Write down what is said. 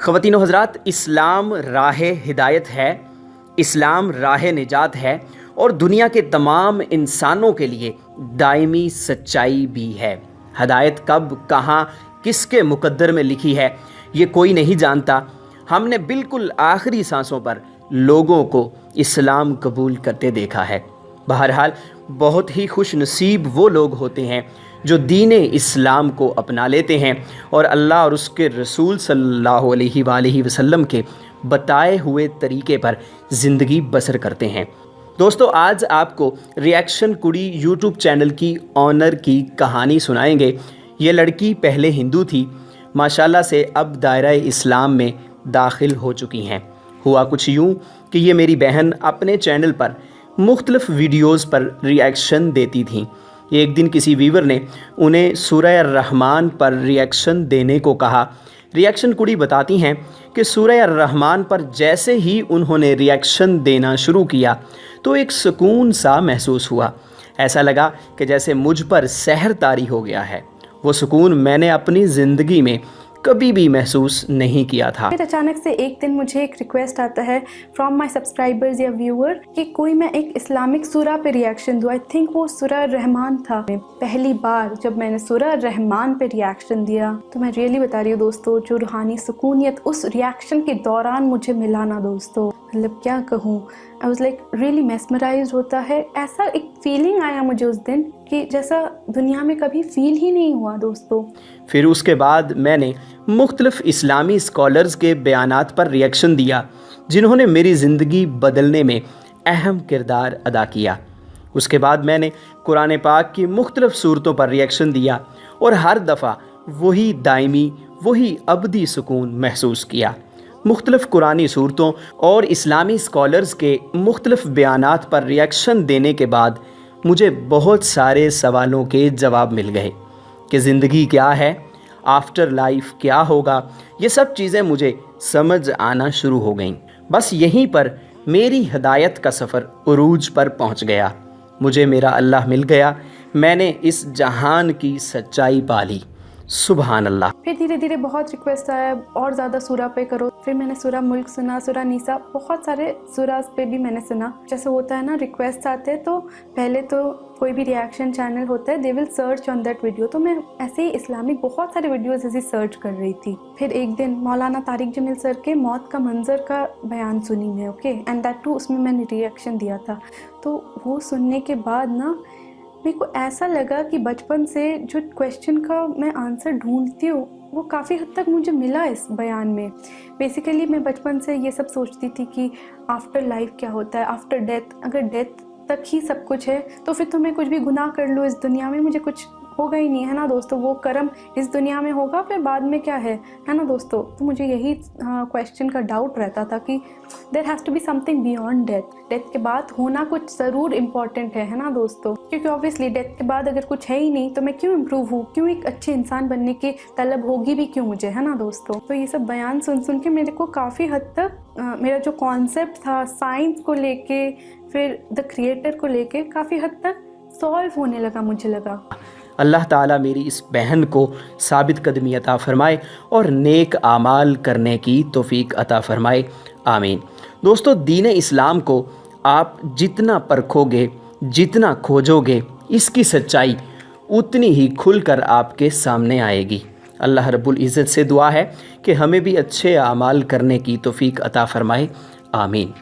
خواتین و حضرات، اسلام راہ ہدایت ہے، اسلام راہ نجات ہے اور دنیا کے تمام انسانوں کے لیے دائمی سچائی بھی ہے۔ ہدایت کب، کہاں، کس کے مقدر میں لکھی ہے یہ کوئی نہیں جانتا۔ ہم نے بالکل آخری سانسوں پر لوگوں کو اسلام قبول کرتے دیکھا ہے۔ بہرحال بہت ہی خوش نصیب وہ لوگ ہوتے ہیں جو دین اسلام کو اپنا لیتے ہیں اور اللہ اور اس کے رسول صلی اللہ علیہ وآلہ وسلم کے بتائے ہوئے طریقے پر زندگی بسر کرتے ہیں۔ دوستو، آج آپ کو ریئیکشن کڑی یوٹیوب چینل کی آنر کی کہانی سنائیں گے۔ یہ لڑکی پہلے ہندو تھی، ماشاءاللہ سے اب دائرہ اسلام میں داخل ہو چکی ہیں۔ ہوا کچھ یوں کہ یہ میری بہن اپنے چینل پر مختلف ویڈیوز پر ریئیکشن دیتی تھیں۔ ایک دن کسی ویور نے انہیں سورہ الرحمن پر ریئیکشن دینے کو کہا۔ ریئیکشن کڑی بتاتی ہیں کہ سورہ الرحمن پر جیسے ہی انہوں نے ریئیکشن دینا شروع کیا تو ایک سکون سا محسوس ہوا۔ ایسا لگا کہ جیسے مجھ پر سحر طاری ہو گیا ہے۔ وہ سکون میں نے اپنی زندگی میں کبھی بھی محسوس نہیں کیا تھا۔ پھر اچانک سے ایک دن مجھے ایک ریکویسٹ آتا ہے فرام مائی سبسکرائبرز یا ویور کہ کوئی میں ایک اسلامک سورہ پہ ریئیکشن دوں۔ آئی تھنک وہ سورہ الرحمن تھا۔ پہلی بار جب میں نے سورہ الرحمن پہ ریئیکشن دیا تو میں ریئلی بتا رہی ہوں دوستو، جو روحانی سکونیت اس ریئیکشن کے دوران مجھے ملا نا دوستو، مطلب کیا کہوں، I was like really mesmerized ہوتا ہے۔ ایسا ایک فیلنگ آیا مجھے اس دن کہ جیسا دنیا میں کبھی فیل ہی نہیں ہوا دوستو۔ پھر اس کے بعد میں نے مختلف اسلامی اسکالرز کے بیانات پر ریئیکشن دیا جنہوں نے میری زندگی بدلنے میں اہم کردار ادا کیا۔ اس کے بعد میں نے قرآن پاک کی مختلف صورتوں پر ریئیکشن دیا اور ہر دفعہ وہی دائمی، وہی ابدی سکون محسوس کیا۔ مختلف قرآنی صورتوں اور اسلامی اسکالرز کے مختلف بیانات پر ریئیکشن دینے کے بعد مجھے بہت سارے سوالوں کے جواب مل گئے کہ زندگی کیا ہے، آفٹر لائف کیا ہوگا، یہ سب چیزیں مجھے سمجھ آنا شروع ہو گئیں۔ بس یہیں پر میری ہدایت کا سفر عروج پر پہنچ گیا۔ مجھے میرا اللہ مل گیا، میں نے اس جہان کی سچائی پا لی۔ سبحان اللہ۔ پھر دھیرے دھیرے بہت ریکویسٹ آیا اور زیادہ سورہ پہ کرو۔ پھر میں نے سورہ ملک سنا، سورہ نیسا، بہت سارے سوراز پہ بھی میں نے سنا۔ جیسے ہوتا ہے نا، ریکویسٹ آتے ہیں تو پہلے تو کوئی بھی ریئیکشن چینل ہوتا ہے they will search on that video, تو میں ایسے ہی اسلامک بہت سارے ویڈیوز ایسے سرچ کر رہی تھی۔ پھر ایک دن مولانا طارق جمیل سر کے موت کا منظر کا بیان سنی میں، اوکے، اینڈ دیٹ ٹو اس میں نے ریئیکشن دیا تھا۔ تو وہ سننے کے بعد نا میرے کو ایسا لگا کہ بچپن سے جو کویشچن کا میں آنسر ڈھونڈتی ہوں وہ کافی حد تک مجھے ملا اس بیان میں۔ بیسیکلی میں بچپن سے یہ سب سوچتی تھی کہ آفٹر لائف کیا ہوتا ہے، آفٹر ڈیتھ، اگر ڈیتھ تک ہی سب کچھ ہے تو پھر تو میں کچھ بھی گناہ کر لوں اس دنیا میں، مجھے کچھ ہوگا ہی نہیں، ہے نا دوستو، وہ کرم اس دنیا میں ہوگا پھر بعد میں کیا ہے نا دوستو۔ تو مجھے یہی کویشچن کا ڈاؤٹ رہتا تھا کہ there has to be something beyond death, death کے بعد ہونا کچھ ضرور امپورٹنٹ ہے نا دوستو، کیونکہ اوبیسلی ڈیتھ کے بعد اگر کچھ ہے ہی نہیں تو میں کیوں امپروو ہوں، کیوں ایک اچھے انسان بننے کی طلب ہوگی بھی کیوں مجھے، ہے نا دوستو۔ تو یہ سب بیان سن سن کے میرے کو کافی حد تک میرا جو کانسیپٹ تھا سائنس کو لے کے، پھر دا کریٹر کو لے کے، کافی حد تک سالو ہونے لگا، مجھے لگا۔ اللہ تعالیٰ میری اس بہن کو ثابت قدمی عطا فرمائے اور نیک اعمال کرنے کی توفیق عطا فرمائے، آمین۔ دوستو، دین اسلام کو آپ جتنا پرکھو گے، جتنا کھوجو گے، اس کی سچائی اتنی ہی کھل کر آپ کے سامنے آئے گی۔ اللہ رب العزت سے دعا ہے کہ ہمیں بھی اچھے اعمال کرنے کی توفیق عطا فرمائے، آمین۔